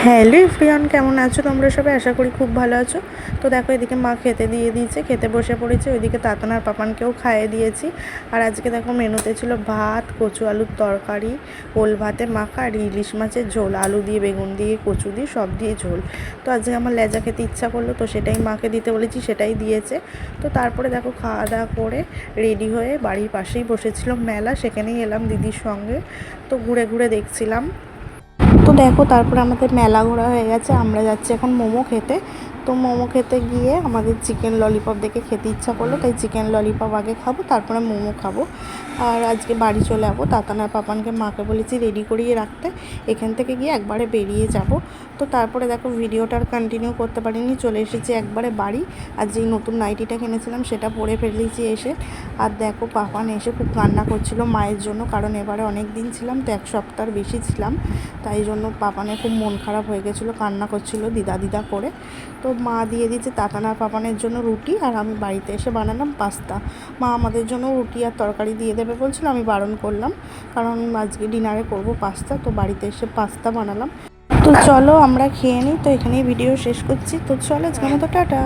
Hello everyone, কেমন আছো তোমরা সবাই? আশা করি খুব ভালো আছো। তো দেখো, এদিকে মা খেতে দিয়ে দিয়েছে, খেতে বসে পড়েছে। ওইদিকে তাতান আর পাপানকেও খাইয়ে দিয়েছি। আর আজকে দেখো মেনুতে ছিল ভাত, কচু আলুর তরকারি, ওল ভাতে মাখা আর ইলিশ মাছের ঝোল, আলু দিয়ে, বেগুন দিয়ে, কচু দিয়ে, সব দিয়ে ঝোল। তো আজকে আমার লেজা খেতে ইচ্ছা করলো, তো সেটাই মাকে দিতে বলেছি, সেটাই দিয়েছে। তো তারপরে দেখো খাওয়া দাওয়া করে রেডি হয়ে বাড়ির পাশেই বসেছিল মেলা, সেখানেই এলাম দিদির সঙ্গে। তো ঘুরে ঘুরে দেখছিলাম। তো দেখো, তারপরে আমাদের মেলা ঘোরা হয়ে গেছে, আমরা যাচ্ছি এখন মোমো খেতে। তো মোমো খেতে গিয়ে আমাদের চিকেন ললিপপ দেখে খেতে ইচ্ছা করলো, তাই চিকেন ললিপপ আগে খাবো, তারপরে মোমো খাবো। আর আজকে বাড়ি চলে যাবো। তাতানার পাপানকে মাকে বলেছি রেডি করিয়ে রাখতে, এখান থেকে গিয়ে একবারে বেরিয়ে যাব। তো তারপরে দেখো ভিডিওটা আর কন্টিনিউ করতে পারিনি, চলে এসেছি একবারে বাড়ি। আর যেই নতুন নাইটিটা কিনেছিলাম সেটা পরে ফেলেছি এসে। আর দেখো পাপান এসে খুব কান্না করছিল মায়ের জন্য, কারণ এবারে অনেক দিন ছিলাম, তো এক সপ্তাহ বেশি ছিলাম, তাই জন্য পাপানের খুব মন খারাপ হয়ে গেছিলো, কান্না করছিল দিদা দিদা করে। তো মা দিয়ে দিয়েছে তাতানার পাপানের জন্য রুটি, আর আমি বাড়িতে এসে বানালাম পাস্তা। মা আমাদের জন্য রুটি আর তরকারি দিয়ে দেবে বলছিল, আমি বারণ করলাম, কারণ আজকে ডিনারে করব পাস্তা। তো বাড়িতে এসে পাস্তা বানালাম। তো চলো আমরা খেয়ে নিই। তো এখানেই ভিডিও শেষ করছি। তো চলো আজকের মতো টাটা।